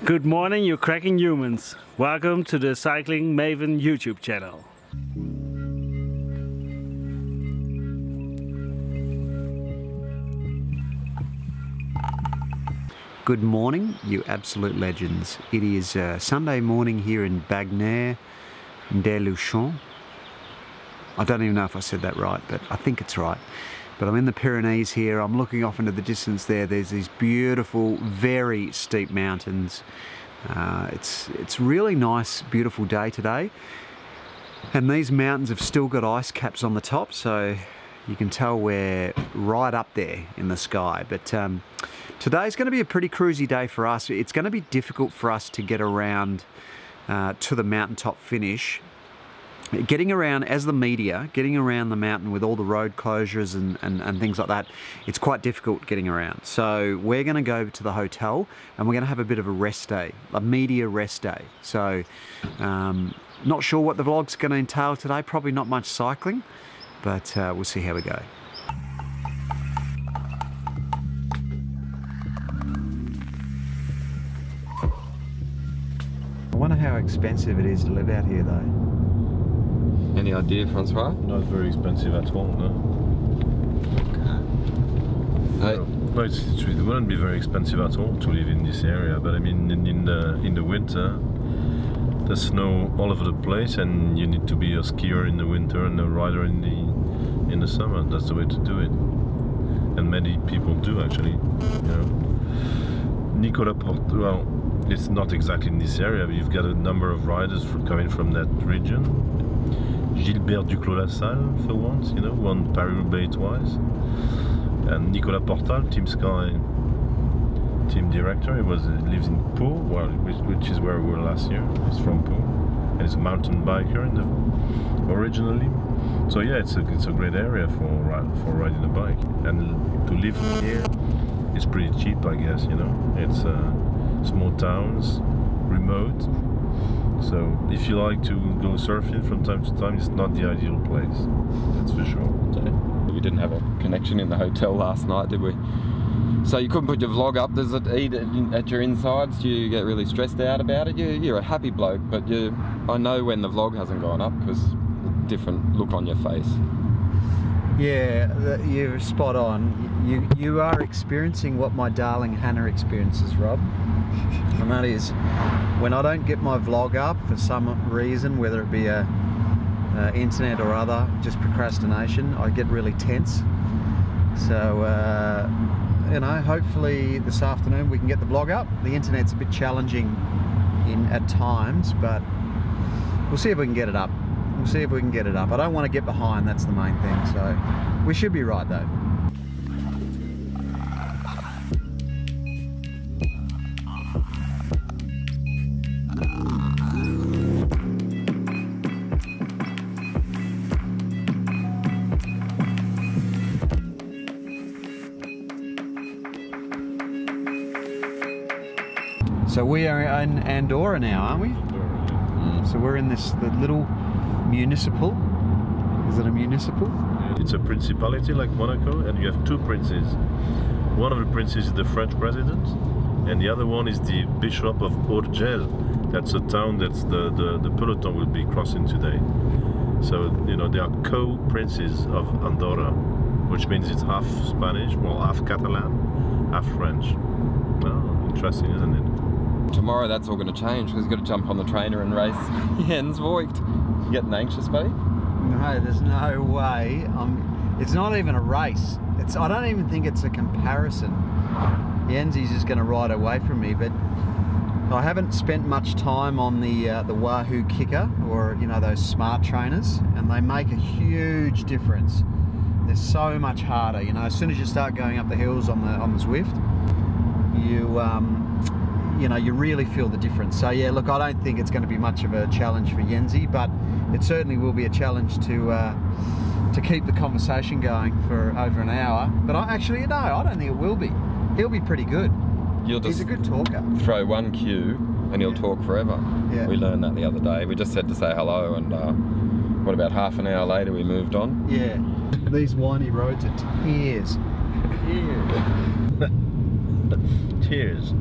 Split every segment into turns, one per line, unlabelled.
Good morning, you cracking humans. Welcome to the Cycling Maven YouTube channel.
Good morning, you absolute legends. It is Sunday morning here in Bagnères-de-Luchon. I don't even know if I said that right, but I think it's right. But I'm in the Pyrenees here. I'm looking off into the distance there. There's these beautiful, very steep mountains. It's really nice, beautiful day today. And these mountains have still got ice caps on the top, so you can tell we're right up there in the sky. But today's going to be a pretty cruisy day for us. It's going to be difficult for us to get around to the mountaintop finish. Getting around, as the media, getting around the mountain with all the road closures and things like that, it's quite difficult getting around. So we're going to go to the hotel and we're going to have a bit of a rest day, a media rest day. So not sure what the vlog's going to entail today, probably not much cycling, but we'll see how we go. I wonder how expensive it is to live out here though.
Any idea, Francois?
Not very expensive at all, no.
Okay.
No, it wouldn't be very expensive at all to live in this area, but I mean in the winter there's snow all over the place and you need to be a skier in the winter and a rider in the summer. That's the way to do it. And many people do actually, you know. Nicolas Porte, well, it's not exactly in this area, but you've got a number of riders coming from that region. Gilbert Duclos-Lassalle for once, you know, won Paris-Roubaix twice. And Nicolas Portal, Team Sky team director, he lives in Pau, well, which is where we were last year. He's from Pau, and he's a mountain biker originally. So yeah, it's a great area for riding a bike. And to live here is pretty cheap, I guess. You know, it's small towns, remote. So if you like to go surfing from time to time, it's not the ideal place, that's for sure.
We didn't have a connection in the hotel last night, did we? So you couldn't put your vlog up. Does it eat at your insides? Do you get really stressed out about it? You're a happy bloke, but I know when the vlog hasn't gone up because the different look on your face.
Yeah, you're spot on. You are experiencing what my darling Hannah experiences, Rob. And that is, when I don't get my vlog up for some reason, whether it be internet or other, just procrastination, I get really tense. So, you know, hopefully this afternoon we can get the vlog up. The internet's a bit challenging at times, but we'll see if we can get it up. We'll see if we can get it up. I don't want to get behind, that's the main thing. So we should be right though. So we are in Andorra now, aren't we? So we're in the little municipal. Is it a municipal?
It's a principality like Monaco, and you have two princes. One of the princes is the French president, and the other one is the Bishop of Urgell. That's a town that's the peloton will be crossing today. So, you know, they are co-princes of Andorra, which means it's half Spanish, well, half Catalan, half French. Oh, interesting, isn't it?
Tomorrow that's all going to change because you've got to jump on the trainer and race Jens Voigt. You getting anxious, buddy?
No, there's no way. It's not even a race. I don't even think it's a comparison. Jensy's just going to ride away from me, but I haven't spent much time on the Wahoo kicker, or you know, those smart trainers, and they make a huge difference. They're so much harder. You know, as soon as you start going up the hills on the Zwift, you know, you really feel the difference. So yeah, look, I don't think it's going to be much of a challenge for Jensy, but it certainly will be a challenge to keep the conversation going for over an hour. But I don't think it will be. He'll be pretty good. He's a good talker.
Throw one cue and he'll talk forever. Yeah. We learned that the other day. We just said to say hello, and what, about half an hour later we moved on.
Yeah. These windy roads are tears. Tears. Cheers.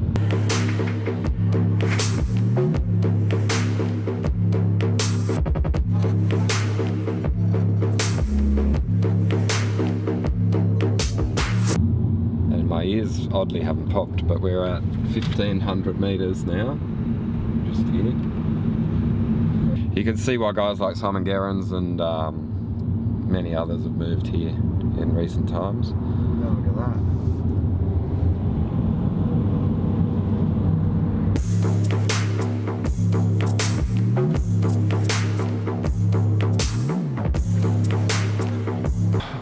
oddly haven't popped, but we're at 1,500 meters now, just here. You can see why guys like Simon Gerrans and many others have moved here in recent times.
Oh, look at that.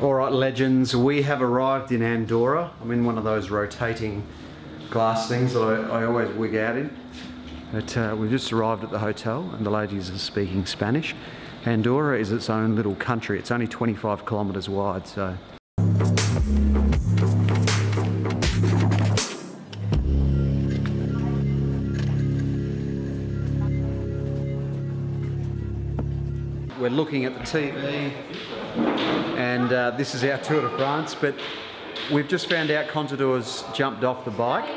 Alright legends, we have arrived in Andorra. I'm in one of those rotating glass things that I always wig out in. But we've just arrived at the hotel and the ladies are speaking Spanish. Andorra is its own little country. It's only 25 kilometres wide, so. We're looking at the TV and this is our Tour de France, but we've just found out Contador's jumped off the bike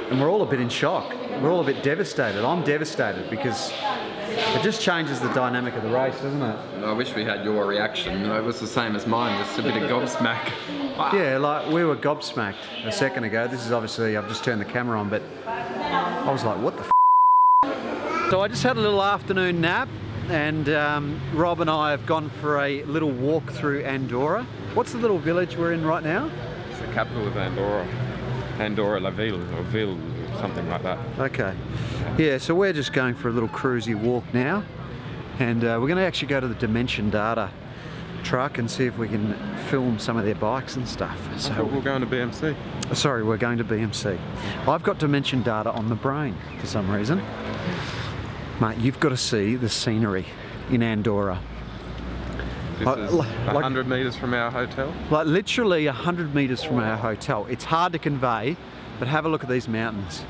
and we're all a bit in shock. We're all a bit devastated. I'm devastated because it just changes the dynamic of the race, doesn't it?
I wish we had your reaction. It was the same as mine, just a bit of gobsmack. Wow.
Yeah, like we were gobsmacked a second ago. This is obviously, I've just turned the camera on, but I was like, what the f***? So I just had a little afternoon nap and Rob and I have gone for a little walk through Andorra. What's the little village we're in right now?
It's the capital of Andorra. Andorra la Ville, or Ville, something like that.
Okay. Yeah, so we're just going for a little cruisy walk now. And we're going to actually go to the Dimension Data truck and see if we can film some of their bikes and stuff. So
we're going to BMC.
Sorry, we're going to BMC. I've got Dimension Data on the brain for some reason. Mate, you've got to see the scenery in Andorra.
This is 100 metres from our hotel?
Like literally 100 metres from our hotel. It's hard to convey, but have a look at these mountains.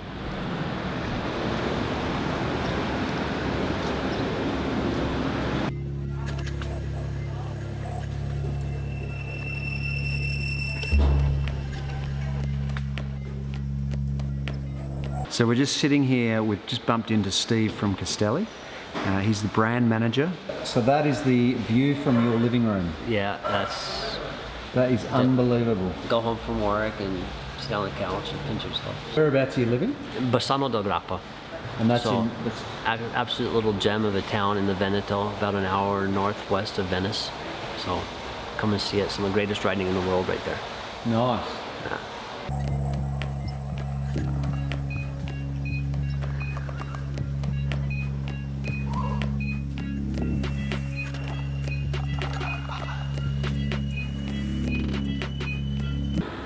So we're just sitting here, we've just bumped into Steve from Castelli. He's the brand manager. So that is the view from your living room.
Yeah,
That is unbelievable.
Go home from work and sit on the couch and pinch your stuff.
Whereabouts are you living?
Bassano del Grappa.
And that's
So,
in...
absolute little gem of a town in the Veneto, about an hour northwest of Venice. So come and see it. Some of the greatest riding in the world right there.
Nice.
Yeah.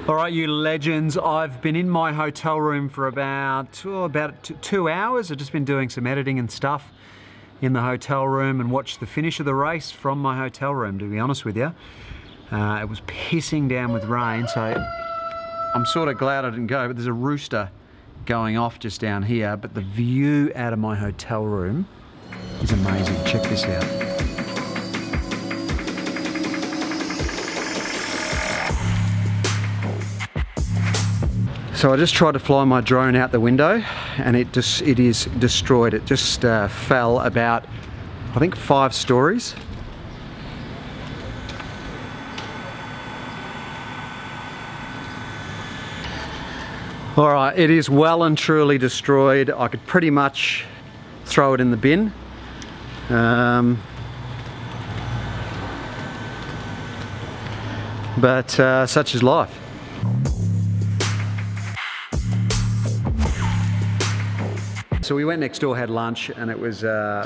All right, you legends, I've been in my hotel room for about 2 hours. I've just been doing some editing and stuff in the hotel room and watched the finish of the race from my hotel room, to be honest with you. It was pissing down with rain, so I'm sort of glad I didn't go, but there's a rooster going off just down here, but the view out of my hotel room is amazing. Check this out. So I just tried to fly my drone out the window and it is destroyed. It just fell about, I think, 5 stories. All right, it is well and truly destroyed. I could pretty much throw it in the bin. But such is life. So we went next door, had lunch, and it was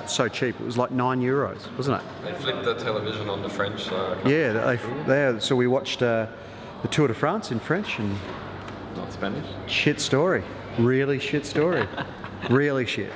so cheap. It was like €9, wasn't it?
They flipped the television on the French, so...
Yeah, so we watched the Tour de France in French and...
Not Spanish?
Shit story. Really shit story. Really shit.